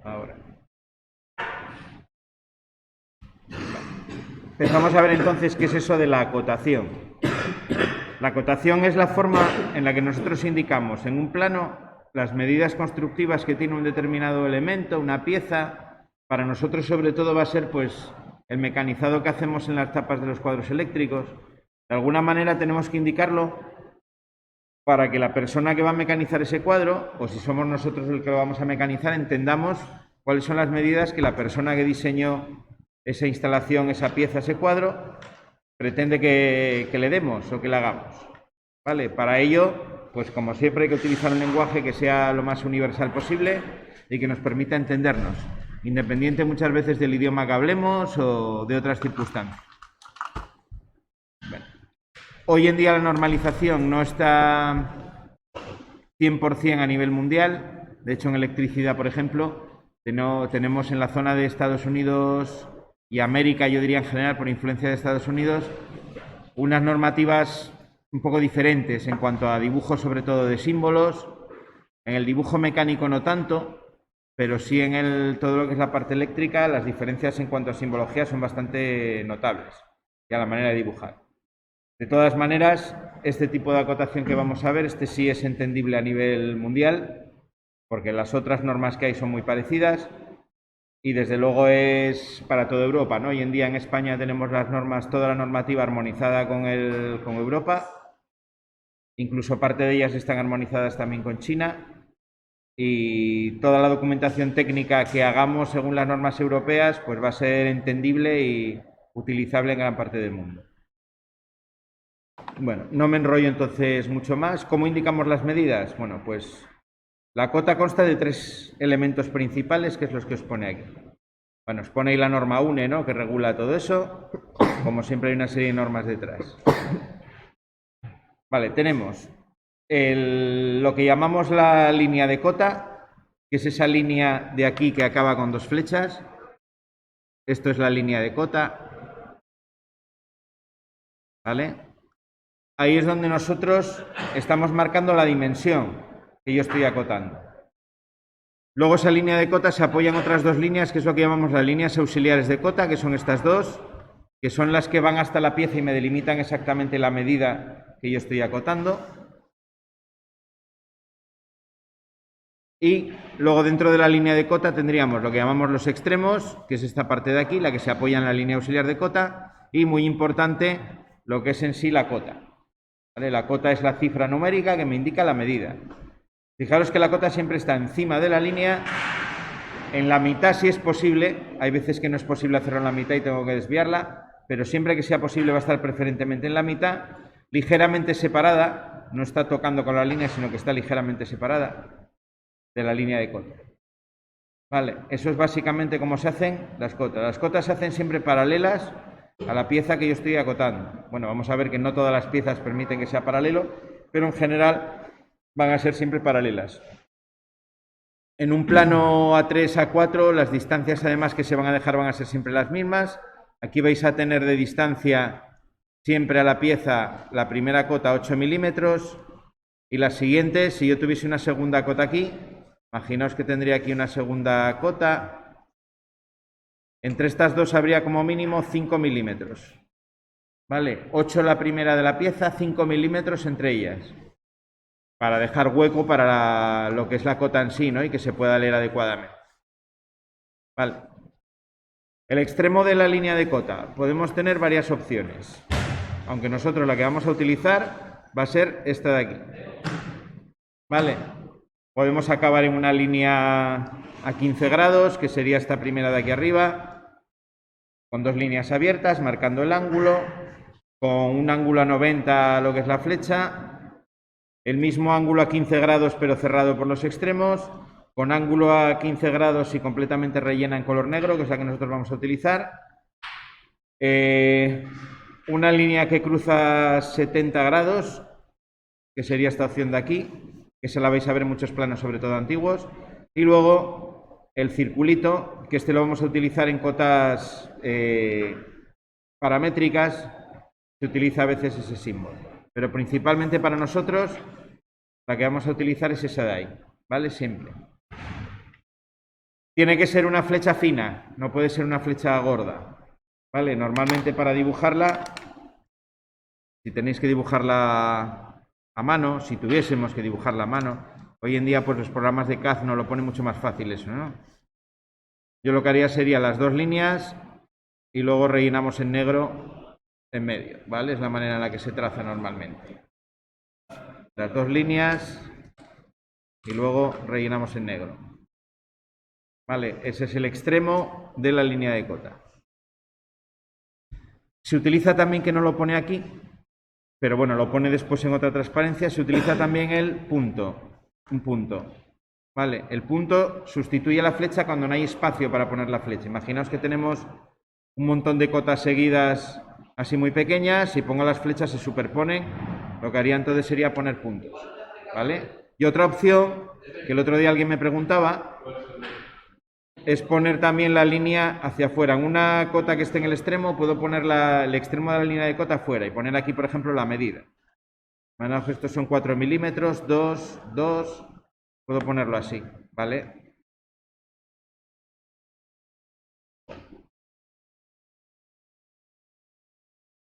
Ahora. Empezamos a ver entonces qué es eso de la acotación. La acotación es la forma en la que nosotros indicamos en un plano las medidas constructivas que tiene un determinado elemento, una pieza. Para nosotros sobre todo va a ser pues el mecanizado que hacemos en las tapas de los cuadros eléctricos. De alguna manera tenemos que indicarlo para que la persona que va a mecanizar ese cuadro, o si somos nosotros el que lo vamos a mecanizar, entendamos cuáles son las medidas que la persona que diseñó esa instalación, esa pieza, ese cuadro, pretende que le demos o que le hagamos. ¿Vale? Para ello, pues como siempre hay que utilizar un lenguaje que sea lo más universal posible y que nos permita entendernos, independiente muchas veces del idioma que hablemos o de otras circunstancias. Bueno. Hoy en día la normalización no está 100% a nivel mundial. De hecho, en electricidad, por ejemplo, tenemos en la zona de Estados Unidos y América, yo diría en general, por influencia de Estados Unidos, unas normativas un poco diferentes en cuanto a dibujo, sobre todo de símbolos. En el dibujo mecánico no tanto, pero sí en todo lo que es la parte eléctrica, las diferencias en cuanto a simbología son bastante notables, y a la manera de dibujar. De todas maneras, este tipo de acotación que vamos a ver, este sí es entendible a nivel mundial, porque las otras normas que hay son muy parecidas, y desde luego es para toda Europa, ¿no? Hoy en día en España tenemos las normas, toda la normativa armonizada con Europa, incluso parte de ellas están armonizadas también con China, y toda la documentación técnica que hagamos según las normas europeas pues va a ser entendible y utilizable en gran parte del mundo. Bueno, no me enrollo entonces mucho más. ¿Cómo indicamos las medidas? Bueno, pues la cota consta de 3 elementos principales, que es los que os pone aquí. Bueno, os pone ahí la norma UNE, ¿no?, que regula todo eso. Como siempre hay una serie de normas detrás. Vale, tenemos lo que llamamos la línea de cota, que es esa línea de aquí que acaba con 2 flechas. Esto es la línea de cota. ¿Vale? Ahí es donde nosotros estamos marcando la dimensión que yo estoy acotando. Luego esa línea de cota se apoya en otras 2 líneas, que es lo que llamamos las líneas auxiliares de cota, que son estas 2, que son las que van hasta la pieza y me delimitan exactamente la medida que yo estoy acotando. Y luego dentro de la línea de cota tendríamos lo que llamamos los extremos, que es esta parte de aquí, la que se apoya en la línea auxiliar de cota, y muy importante, lo que es en sí la cota. ¿Vale? La cota es la cifra numérica que me indica la medida. Fijaros que la cota siempre está encima de la línea, en la mitad si es posible. Hay veces que no es posible hacerlo en la mitad y tengo que desviarla, pero siempre que sea posible va a estar preferentemente en la mitad, ligeramente separada, no está tocando con la línea, sino que está ligeramente separada de la línea de cota. Vale, eso es básicamente cómo se hacen las cotas. Las cotas se hacen siempre paralelas a la pieza que yo estoy acotando. Bueno, vamos a ver que no todas las piezas permiten que sea paralelo, pero en general van a ser siempre paralelas. En un plano A3, A4, las distancias además que se van a dejar van a ser siempre las mismas. Aquí vais a tener de distancia siempre a la pieza la primera cota 8 milímetros y la siguiente, si yo tuviese una segunda cota aquí, imaginaos que tendría aquí una segunda cota. Entre estas 2 habría como mínimo 5 milímetros. ¿Vale? 8 la primera de la pieza, 5 milímetros entre ellas, para dejar hueco para lo que es la cota en sí, ¿no?, y que se pueda leer adecuadamente. Vale. El extremo de la línea de cota. Podemos tener varias opciones, aunque nosotros la que vamos a utilizar va a ser esta de aquí. ¿Vale? Podemos acabar en una línea a 15 grados, que sería esta primera de aquí arriba, con 2 líneas abiertas, marcando el ángulo, con un ángulo a 90 lo que es la flecha, el mismo ángulo a 15 grados pero cerrado por los extremos, con ángulo a 15 grados y completamente rellena en color negro, que es la que nosotros vamos a utilizar, una línea que cruza 70 grados, que sería esta opción de aquí, que se la vais a ver en muchos planos, sobre todo antiguos, y luego el circulito, que este lo vamos a utilizar en cotas paramétricas, se utiliza a veces ese símbolo, pero principalmente para nosotros la que vamos a utilizar es esa de ahí, ¿vale? Siempre. Tiene que ser una flecha fina, no puede ser una flecha gorda. ¿Vale? Normalmente para dibujarla, si tenéis que dibujarla a mano, si tuviésemos que dibujarla a mano, hoy en día pues los programas de CAD nos lo ponen mucho más fácil eso, ¿no? Yo lo que haría sería las dos líneas y luego rellenamos en negro en medio, ¿vale? Es la manera en la que se traza normalmente. Las dos líneas y luego rellenamos en negro. Vale, ese es el extremo de la línea de cota. Se utiliza también, que no lo pone aquí, pero bueno, lo pone después en otra transparencia, se utiliza también el punto, un punto. Vale, el punto sustituye a la flecha cuando no hay espacio para poner la flecha. Imaginaos que tenemos un montón de cotas seguidas así muy pequeñas, si pongo las flechas se superponen, lo que haría entonces sería poner puntos, ¿vale? Y otra opción, que el otro día alguien me preguntaba, es poner también la línea hacia afuera. En una cota que esté en el extremo, puedo poner el extremo de la línea de cota afuera y poner aquí, por ejemplo, la medida. Bueno, estos son 4 milímetros, 2, puedo ponerlo así, ¿vale?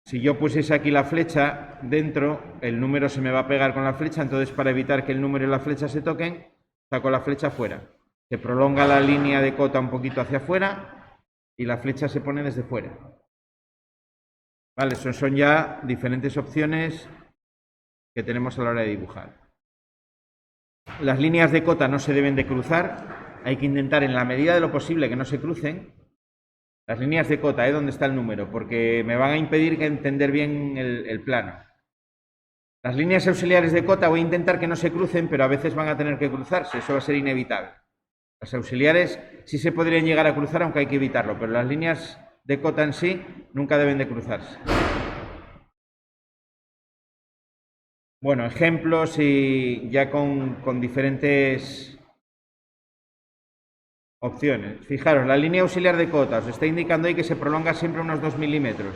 Si yo pusiese aquí la flecha dentro, el número se me va a pegar con la flecha, entonces para evitar que el número y la flecha se toquen, saco la flecha fuera. Se prolonga la línea de cota un poquito hacia afuera y la flecha se pone desde fuera. Vale, son ya diferentes opciones que tenemos a la hora de dibujar. Las líneas de cota no se deben de cruzar, hay que intentar en la medida de lo posible que no se crucen. Las líneas de cota, donde está el número, porque me van a impedir entender bien el plano. Las líneas auxiliares de cota voy a intentar que no se crucen, pero a veces van a tener que cruzarse, eso va a ser inevitable. Las auxiliares sí se podrían llegar a cruzar, aunque hay que evitarlo, pero las líneas de cota en sí nunca deben de cruzarse. Bueno, ejemplos y ya con diferentes opciones. Fijaros, la línea auxiliar de cota os está indicando ahí que se prolonga siempre unos 2 milímetros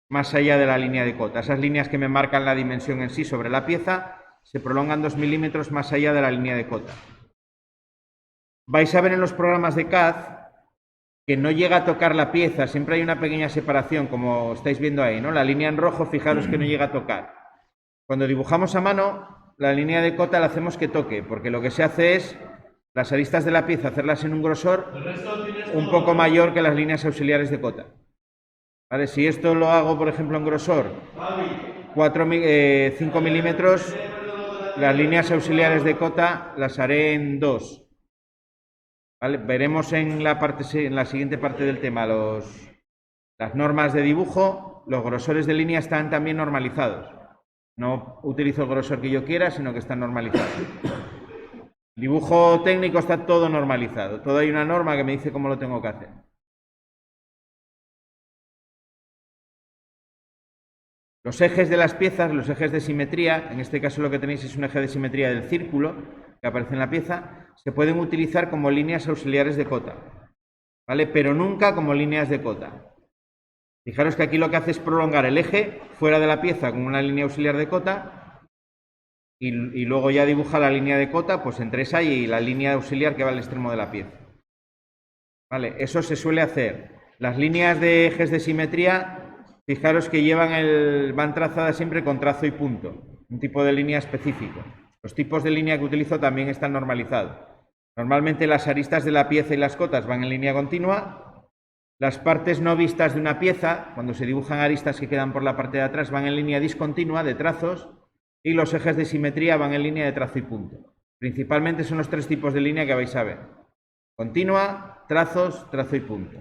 más allá de la línea de cota. Esas líneas que me marcan la dimensión en sí sobre la pieza se prolongan 2 milímetros más allá de la línea de cota. Vais a ver en los programas de CAD que no llega a tocar la pieza, siempre hay una pequeña separación, como estáis viendo ahí, ¿no? La línea en rojo, fijaros que no llega a tocar. Cuando dibujamos a mano, la línea de cota la hacemos que toque, porque lo que se hace es las aristas de la pieza hacerlas en un grosor un poco mayor que las líneas auxiliares de cota. ¿Vale? Si esto lo hago, por ejemplo, en grosor 5 milímetros, las líneas auxiliares de cota las haré en 2. ¿Vale? Veremos en la siguiente parte del tema las normas de dibujo. Los grosores de línea están también normalizados. No utilizo el grosor que yo quiera, sino que están normalizados. Dibujo técnico está todo normalizado. Todo hay una norma que me dice cómo lo tengo que hacer. Los ejes de las piezas, los ejes de simetría, en este caso lo que tenéis es un eje de simetría del círculo que aparece en la pieza, se pueden utilizar como líneas auxiliares de cota, ¿vale? Pero nunca como líneas de cota. Fijaros que aquí lo que hace es prolongar el eje fuera de la pieza con una línea auxiliar de cota y luego ya dibuja la línea de cota pues entre esa y la línea auxiliar que va al extremo de la pieza. ¿Vale? Eso se suele hacer. Las líneas de ejes de simetría, fijaros que van trazadas siempre con trazo y punto, un tipo de línea específico. Los tipos de línea que utilizo también están normalizados. Normalmente las aristas de la pieza y las cotas van en línea continua. Las partes no vistas de una pieza, cuando se dibujan aristas que quedan por la parte de atrás, van en línea discontinua de trazos y los ejes de simetría van en línea de trazo y punto. Principalmente son los tres tipos de línea que vais a ver. Continua, trazos, trazo y punto.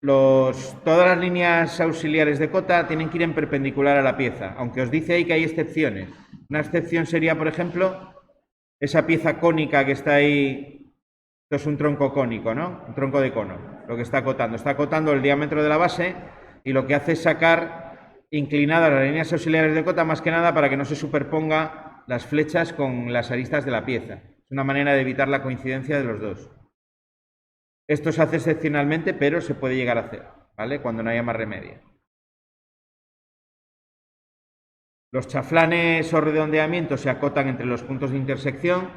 Todas las líneas auxiliares de cota tienen que ir en perpendicular a la pieza, aunque os dice ahí que hay excepciones. Una excepción sería, por ejemplo, esa pieza cónica que está ahí. Esto es un tronco cónico, ¿no? Un tronco de cono, lo que está acotando. Está acotando el diámetro de la base y lo que hace es sacar inclinadas las líneas auxiliares de cota, más que nada para que no se superponga las flechas con las aristas de la pieza. Es una manera de evitar la coincidencia de los dos. Esto se hace excepcionalmente, pero se puede llegar a hacer, ¿vale? Cuando no haya más remedio. Los chaflanes o redondeamientos se acotan entre los puntos de intersección.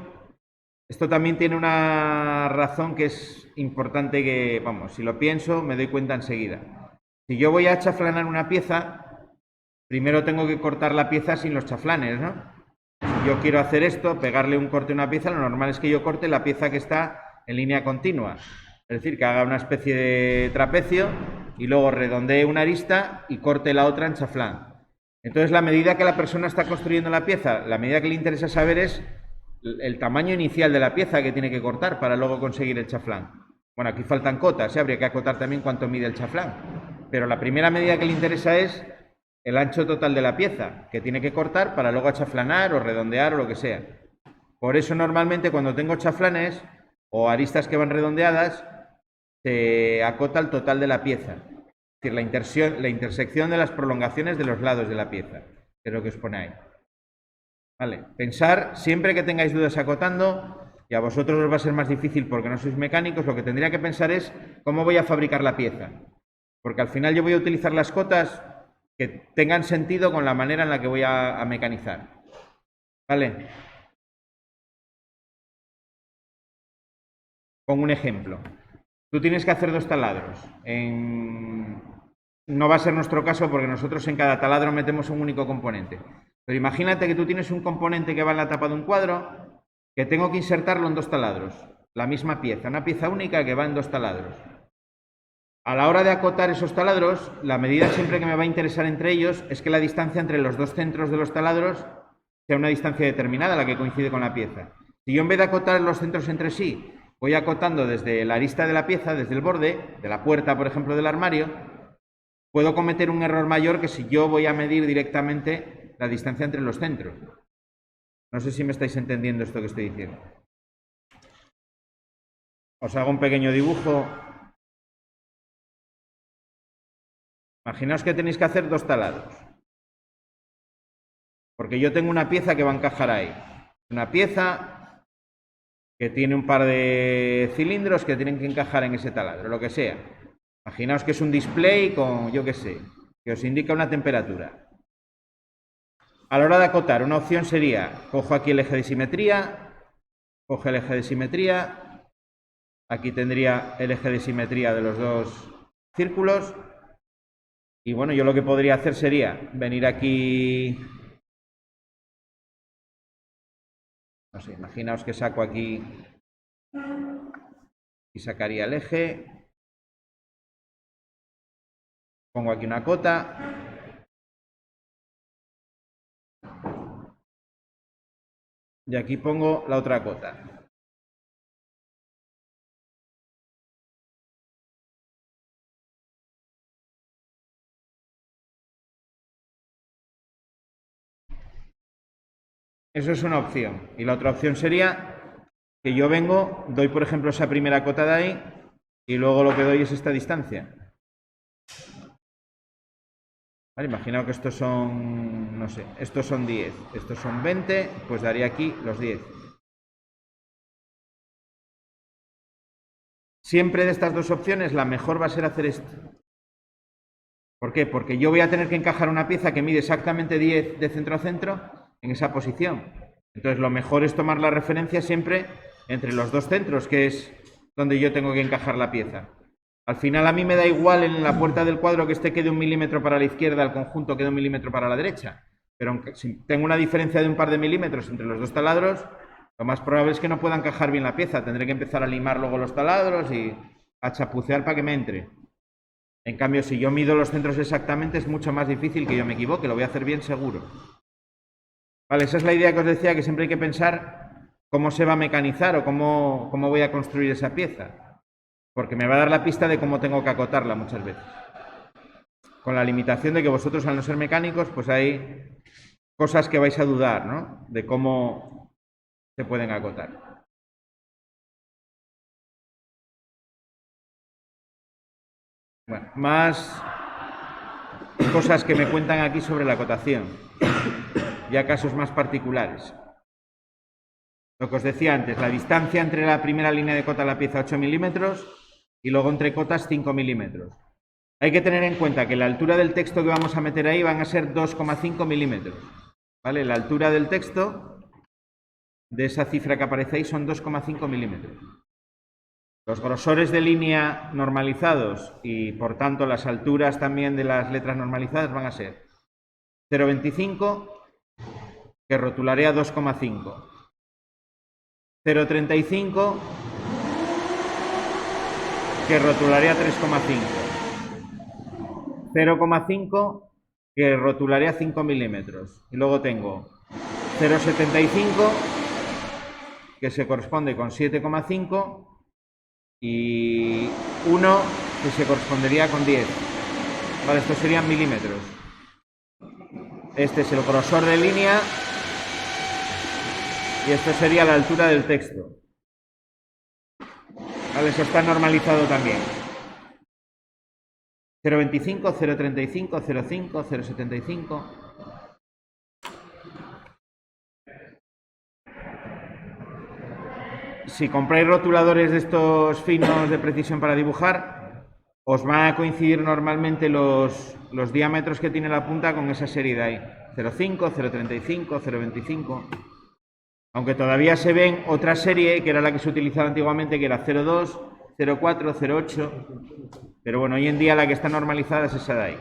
Esto también tiene una razón que es importante que, vamos, si lo pienso me doy cuenta enseguida. Si yo voy a chaflanar una pieza, primero tengo que cortar la pieza sin los chaflanes, ¿no? Si yo quiero hacer esto, pegarle un corte a una pieza, lo normal es que yo corte la pieza que está en línea continua. Es decir, que haga una especie de trapecio y luego redondee una arista y corte la otra en chaflán. Entonces, la medida que la persona está construyendo la pieza, la medida que le interesa saber es el tamaño inicial de la pieza que tiene que cortar para luego conseguir el chaflán. Bueno, aquí faltan cotas, ¿eh? Habría que acotar también cuánto mide el chaflán. Pero la primera medida que le interesa es el ancho total de la pieza, que tiene que cortar para luego achaflanar o redondear o lo que sea. Por eso, normalmente, cuando tengo chaflanes o aristas que van redondeadas, se acota el total de la pieza. Es decir, la intersección de las prolongaciones de los lados de la pieza, que es lo que os pone ahí. Vale, pensar, siempre que tengáis dudas acotando, y a vosotros os va a ser más difícil porque no sois mecánicos, lo que tendría que pensar es cómo voy a fabricar la pieza. Porque al final yo voy a utilizar las cotas que tengan sentido con la manera en la que voy a mecanizar. Vale. Pongo un ejemplo. Tú tienes que hacer 2 taladros. No va a ser nuestro caso porque nosotros en cada taladro metemos un único componente. Pero imagínate que tú tienes un componente que va en la tapa de un cuadro, que tengo que insertarlo en 2 taladros. La misma pieza, una pieza única que va en 2 taladros. A la hora de acotar esos taladros, la medida siempre que me va a interesar entre ellos es que la distancia entre los 2 centros de los taladros sea una distancia determinada, la que coincide con la pieza. Si yo en vez de acotar los centros entre sí, voy acotando desde la arista de la pieza, desde el borde, de la puerta, por ejemplo, del armario, puedo cometer un error mayor que si yo voy a medir directamente la distancia entre los centros. No sé si me estáis entendiendo esto que estoy diciendo. Os hago un pequeño dibujo. Imaginaos que tenéis que hacer 2 taladros. Porque yo tengo una pieza que va a encajar ahí. Una pieza que tiene un par de cilindros que tienen que encajar en ese taladro, lo que sea. Imaginaos que es un display con, yo qué sé, que os indica una temperatura. A la hora de acotar, una opción sería, cojo aquí el eje de simetría, cojo el eje de simetría, aquí tendría el eje de simetría de los 2 círculos, y bueno, yo lo que podría hacer sería venir aquí, no sé, imaginaos que saco aquí y sacaría el eje, pongo aquí una cota, y aquí pongo la otra cota. Eso es una opción. Y la otra opción sería que yo vengo, doy por ejemplo esa primera cota de ahí y luego lo que doy es esta distancia. Vale, imaginaos que estos son, no sé, estos son 10, estos son 20, pues daría aquí los 10. Siempre de estas 2 opciones la mejor va a ser hacer esto. ¿Por qué? Porque yo voy a tener que encajar una pieza que mide exactamente 10 de centro a centro en esa posición. Entonces lo mejor es tomar la referencia siempre entre los 2 centros, que es donde yo tengo que encajar la pieza. Al final a mí me da igual en la puerta del cuadro que este quede 1 milímetro para la izquierda, el conjunto quede 1 milímetro para la derecha. Pero aunque si tengo una diferencia de un par de milímetros entre los 2 taladros, lo más probable es que no pueda encajar bien la pieza. Tendré que empezar a limar luego los taladros y a chapucear para que me entre. En cambio, si yo mido los centros exactamente, es mucho más difícil que yo me equivoque. Lo voy a hacer bien seguro. Vale, esa es la idea que os decía, que siempre hay que pensar cómo se va a mecanizar o cómo voy a construir esa pieza. Porque me va a dar la pista de cómo tengo que acotarla muchas veces. Con la limitación de que vosotros, al no ser mecánicos, pues hay cosas que vais a dudar, ¿no? De cómo se pueden acotar. Bueno, más cosas que me cuentan aquí sobre la acotación. Ya casos más particulares. Lo que os decía antes, la distancia entre la primera línea de cota de la pieza 8 milímetros y luego entre cotas 5 milímetros. Hay que tener en cuenta que la altura del texto que vamos a meter ahí van a ser 2,5 milímetros. ¿vale? La altura del texto de esa cifra que aparece ahí son 2,5 milímetros. Los grosores de línea normalizados y, por tanto, las alturas también de las letras normalizadas van a ser 0,25, que rotularé a 2,5. 0,35, que rotularé a 3,5. 0,5, que rotularé a 5 milímetros. Y luego tengo 0,75, que se corresponde con 7,5, y 1, que se correspondería con 10. Vale, estos serían milímetros. Este es el grosor de línea y esto sería la altura del texto. Vale, eso está normalizado también. 0,25, 0,35, 0,5, 0,75. Si compráis rotuladores de estos finos de precisión para dibujar, os van a coincidir normalmente los diámetros que tiene la punta con esa serie de ahí. 0,5, 0,35, 0,25. Aunque todavía se ven otra serie, que era la que se utilizaba antiguamente, que era 0,2, 0,4, 0,8. Pero bueno, hoy en día la que está normalizada es esa de ahí.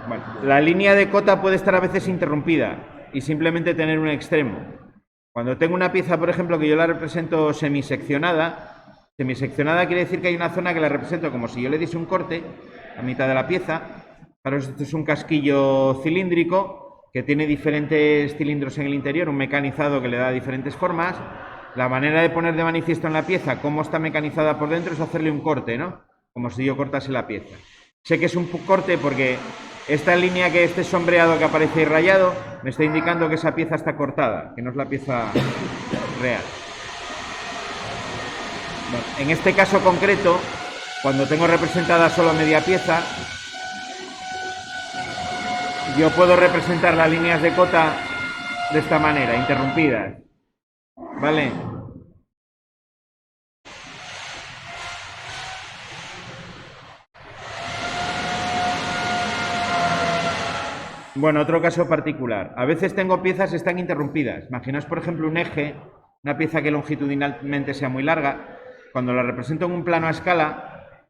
Bueno, la línea de cota puede estar a veces interrumpida y simplemente tener un extremo. Cuando tengo una pieza, por ejemplo, que yo la represento semiseccionada quiere decir que hay una zona que la represento como si yo le diese un corte a mitad de la pieza. Claro, esto es un casquillo cilíndrico que tiene diferentes cilindros en el interior, un mecanizado que le da diferentes formas. La manera de poner de manifiesto en la pieza cómo está mecanizada por dentro es hacerle un corte, ¿no? Como si yo cortase la pieza. Sé que es un corte porque esta línea, que este sombreado que aparece ahí rayado, me está indicando que esa pieza está cortada, que no es la pieza real. Bueno, en este caso concreto, cuando tengo representada solo media pieza, yo puedo representar las líneas de cota de esta manera, interrumpidas. ¿Vale? Bueno, otro caso particular. A veces tengo piezas que están interrumpidas. Imaginaos, por ejemplo, un eje, una pieza que longitudinalmente sea muy larga. Cuando la represento en un plano a escala,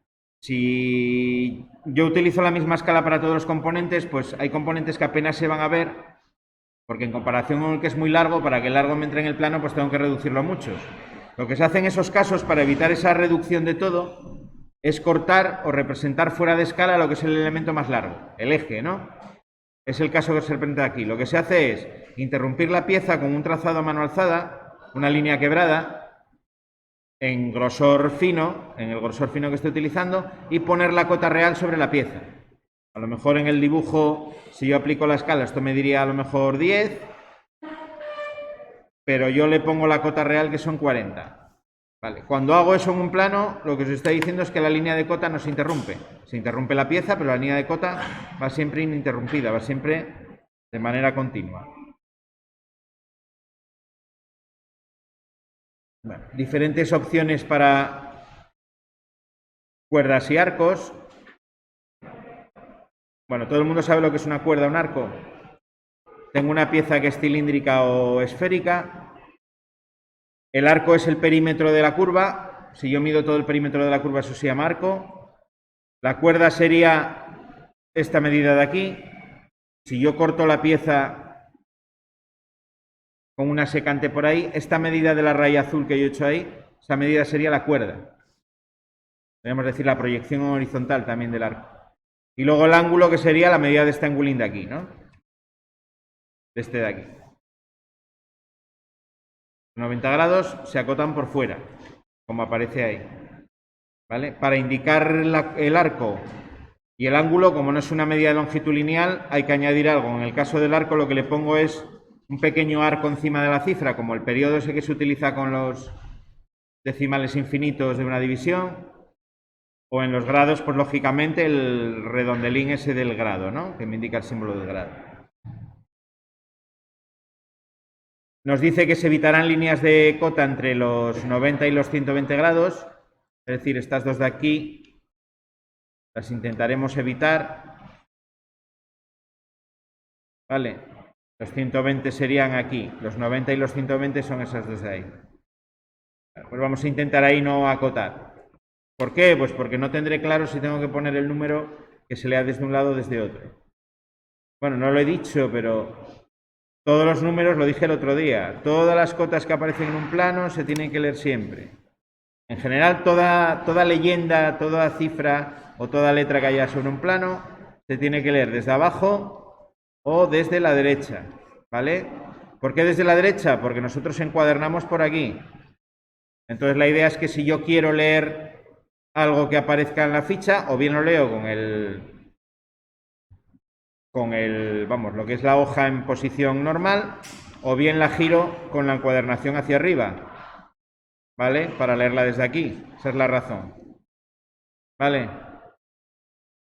si yo utilizo la misma escala para todos los componentes, pues hay componentes que apenas se van a ver, porque en comparación con el que es muy largo, para que el largo me entre en el plano, pues tengo que reducirlo a muchos. Lo que se hace en esos casos, para evitar esa reducción de todo, es cortar o representar fuera de escala lo que es el elemento más largo, el eje, ¿no? Es el caso que se representa aquí. Lo que se hace es interrumpir la pieza con un trazado a mano alzada, una línea quebrada, en grosor fino, en el grosor fino que estoy utilizando, y poner la cota real sobre la pieza. A lo mejor en el dibujo, si yo aplico la escala, esto me diría a lo mejor 10, pero yo le pongo la cota real, que son 40. Vale. Cuando hago eso en un plano, lo que os estoy diciendo es que la línea de cota no se interrumpe. Se interrumpe la pieza, pero la línea de cota va siempre ininterrumpida, va siempre de manera continua. Bueno, diferentes opciones para cuerdas y arcos. Bueno, todo el mundo sabe lo que es una cuerda, un arco. Tengo una pieza que es cilíndrica o esférica. El arco es el perímetro de la curva. Si yo mido todo el perímetro de la curva, eso se llama arco. La cuerda sería esta medida de aquí. Si yo corto la pieza con una secante por ahí, esta medida de la raya azul que yo he hecho ahí, esa medida sería la cuerda. Podríamos decir la proyección horizontal también del arco. Y luego el ángulo, que sería la medida de este angulín de aquí, ¿no? De este de aquí. 90 grados se acotan por fuera, como aparece ahí. ¿Vale? Para indicar el arco y el ángulo, como no es una medida de longitud lineal, hay que añadir algo. En el caso del arco, lo que le pongo es un pequeño arco encima de la cifra, como el periodo ese que se utiliza con los decimales infinitos de una división. O en los grados, pues lógicamente el redondelín ese del grado, ¿no? Que me indica el símbolo del grado. Nos dice que se evitarán líneas de cota entre los 90 y los 120 grados. Es decir, estas dos de aquí las intentaremos evitar. ¿Vale? Los 120 serían aquí, los 90 y los 120 son esas dos de ahí. Pues vamos a intentar ahí no acotar. ¿Por qué? Pues porque no tendré claro si tengo que poner el número que se lea desde un lado o desde otro. Bueno, no lo he dicho, pero todos los números, lo dije el otro día, todas las cotas que aparecen en un plano se tienen que leer siempre. En general, toda leyenda, toda cifra o toda letra que haya sobre un plano se tiene que leer desde abajo o desde la derecha, ¿vale? ¿Por qué desde la derecha? Porque nosotros encuadernamos por aquí. Entonces la idea es que si yo quiero leer algo que aparezca en la ficha, o bien lo leo vamos, lo que es la hoja en posición normal, o bien la giro con la encuadernación hacia arriba, ¿vale? Para leerla desde aquí, esa es la razón, ¿vale?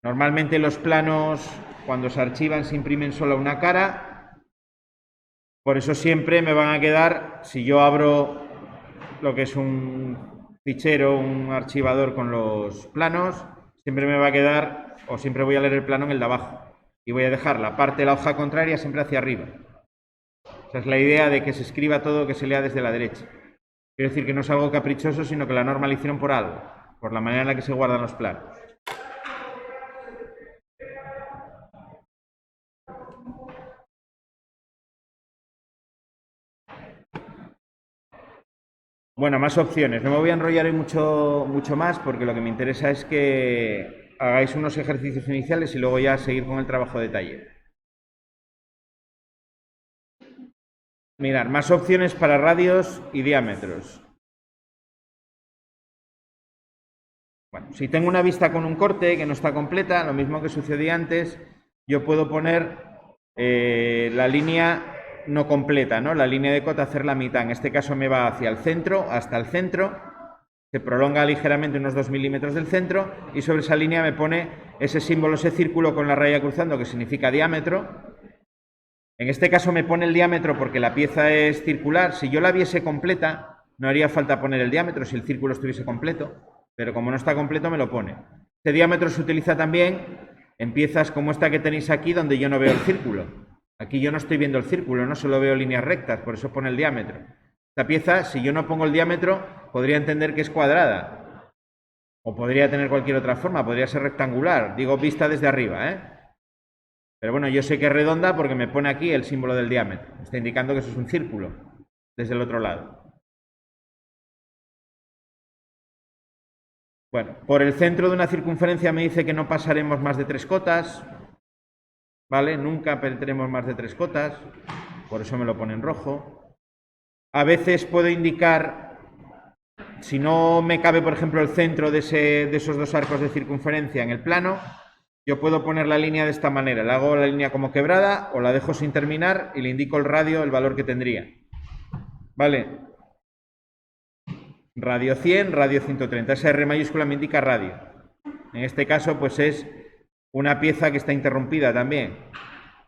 Normalmente los planos, cuando se archivan, se imprimen solo una cara, por eso siempre me van a quedar, si yo abro lo que es un fichero, un archivador con los planos, siempre me va a quedar, o siempre voy a leer el plano en el de abajo, y voy a dejar la parte de la hoja contraria siempre hacia arriba. Esa es la idea de que se escriba todo, que se lea desde la derecha. Quiero decir que no es algo caprichoso, sino que la norma la hicieron por algo, por la manera en la que se guardan los planos. Bueno, más opciones. No me voy a enrollar hoy mucho más porque lo que me interesa es que hagáis unos ejercicios iniciales y luego ya seguir con el trabajo de taller. Mirad, más opciones para radios y diámetros. Bueno, si tengo una vista con un corte que no está completa, lo mismo que sucedía antes, yo puedo poner la línea no completa, ¿no? La línea de cota, hacer la mitad. En este caso me va hacia el centro, hasta el centro, se prolonga ligeramente unos 2 milímetros del centro y sobre esa línea me pone ese símbolo, ese círculo con la raya cruzando que significa diámetro. En este caso me pone el diámetro porque la pieza es circular. Si yo la viese completa, no haría falta poner el diámetro si el círculo estuviese completo, pero como no está completo me lo pone. Este diámetro se utiliza también en piezas como esta que tenéis aquí, donde yo no veo el círculo. Aquí yo no estoy viendo el círculo, no solo veo líneas rectas, por eso pone el diámetro. Esta pieza, si yo no pongo el diámetro, podría entender que es cuadrada. O podría tener cualquier otra forma, podría ser rectangular. Digo vista desde arriba, ¿eh? Pero bueno, yo sé que es redonda porque me pone aquí el símbolo del diámetro. Está indicando que eso es un círculo, desde el otro lado. Bueno, por el centro de una circunferencia me dice que no pasaremos más de 3 cotas. ¿Vale? Nunca tendremos más de 3 cotas. Por eso me lo pone en rojo. A veces puedo indicar, si no me cabe, por ejemplo, el centro de esos dos arcos de circunferencia en el plano, yo puedo poner la línea de esta manera. Le hago la línea como quebrada o la dejo sin terminar y le indico el radio, el valor que tendría. ¿Vale? Radio 100, radio 130. Esa R mayúscula me indica radio. En este caso, pues es una pieza que está interrumpida también.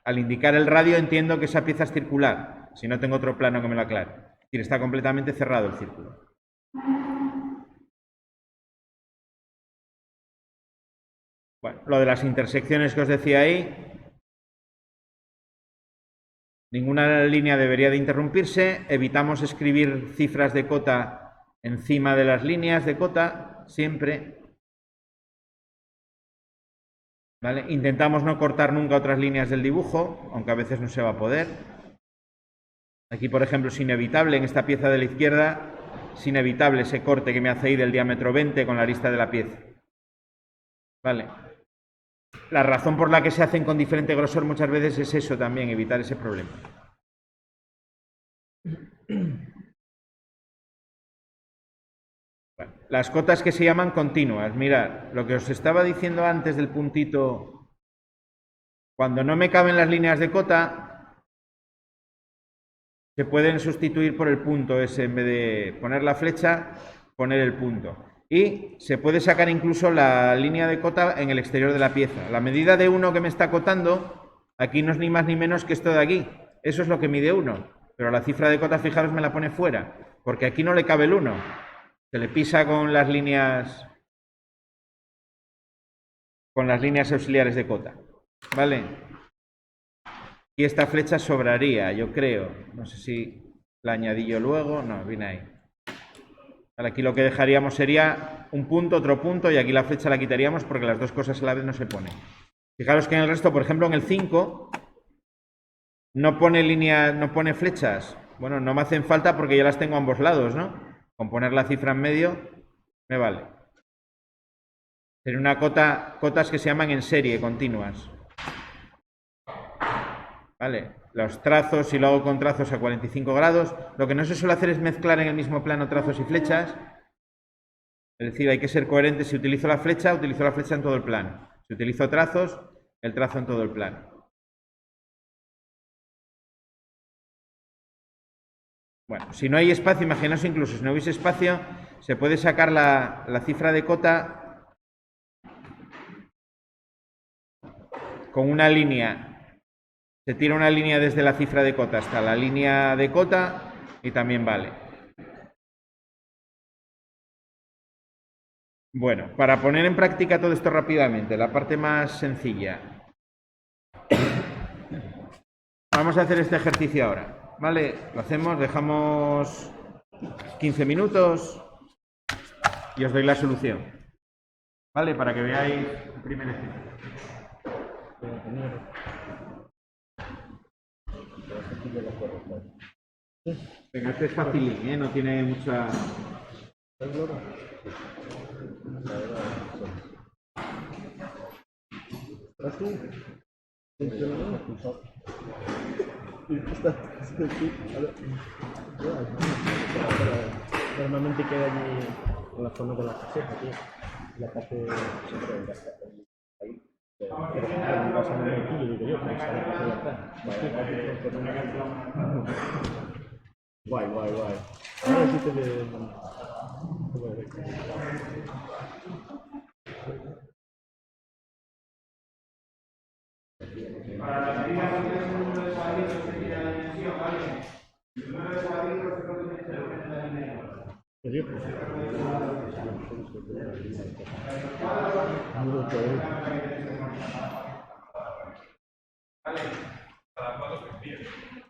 Al indicar el radio entiendo que esa pieza es circular, si no tengo otro plano que me lo aclare. Es decir, está completamente cerrado el círculo. Bueno, lo de las intersecciones que os decía ahí, ninguna línea debería de interrumpirse, evitamos escribir cifras de cota encima de las líneas de cota, siempre. ¿Vale? Intentamos no cortar nunca otras líneas del dibujo, aunque a veces no se va a poder. Aquí, por ejemplo, es inevitable, en esta pieza de la izquierda, es inevitable ese corte que me hace ahí del diámetro 20 con la arista de la pieza. ¿Vale? La razón por la que se hacen con diferente grosor muchas veces es eso también, evitar ese problema. Bueno, las cotas que se llaman continuas. Mirad, lo que os estaba diciendo antes del puntito, cuando no me caben las líneas de cota, se pueden sustituir por el punto ese, en vez de poner la flecha, poner el punto. Y se puede sacar incluso la línea de cota en el exterior de la pieza. La medida de 1 que me está cotando, aquí no es ni más ni menos que esto de aquí. Eso es lo que mide 1. Pero la cifra de cota, fijaros, me la pone fuera. Porque aquí no le cabe el 1. Se le pisa con las líneas auxiliares de cota. ¿Vale? Y esta flecha sobraría, yo creo. No sé si la añadí yo luego. No, viene ahí. Vale, aquí lo que dejaríamos sería un punto, otro punto, y aquí la flecha la quitaríamos porque las dos cosas a la vez no se ponen. Fijaros que en el resto, por ejemplo, en el 5, no pone línea, no pone flechas. Bueno, no me hacen falta porque ya las tengo a ambos lados, ¿no? Con poner la cifra en medio, me vale. Sería una cotas que se llaman en serie, continuas. ¿Vale? Los trazos, si lo hago con trazos a 45 grados, lo que no se suele hacer es mezclar en el mismo plano trazos y flechas. Es decir, hay que ser coherente. Si utilizo la flecha en todo el plano. Si utilizo trazos, el trazo en todo el plano. Bueno, si no hay espacio, imaginaos incluso, si no hubiese espacio, se puede sacar la cifra de cota con una línea. Se tira una línea desde la cifra de cota hasta la línea de cota y también vale. Bueno, para poner en práctica todo esto rápidamente, la parte más sencilla. Vamos a hacer este ejercicio ahora, ¿vale? Lo hacemos, dejamos 15 minutos y os doy la solución, ¿vale? Para que veáis el primer ejemplo. Venga, este es facilín, ¿eh? No tiene mucha... Normalmente queda allí en la zona de la caseta, tío. La parte siempre del gas ahí. Pero vas a ver aquí, digo yo, pero sale por atrás. Guay. Ahora sí te ve. Para las medidas del número de cuadritos que tiene la dimensión, ¿vale? El número de cuadritos es lo que tiene que ser la línea.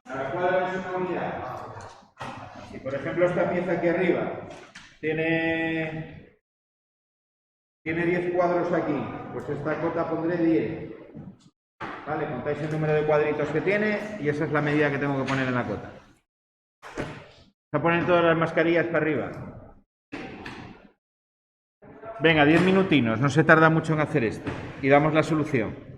Cada cuadro es una unidad. Si por ejemplo esta pieza aquí arriba tiene 10 cuadros aquí, pues esta cota pondré 10. Vale, contáis el número de cuadritos que tiene y esa es la medida que tengo que poner en la cota. Voy a poner todas las mascarillas para arriba. Venga, 10 minutinos, no se tarda mucho en hacer esto. Y damos la solución.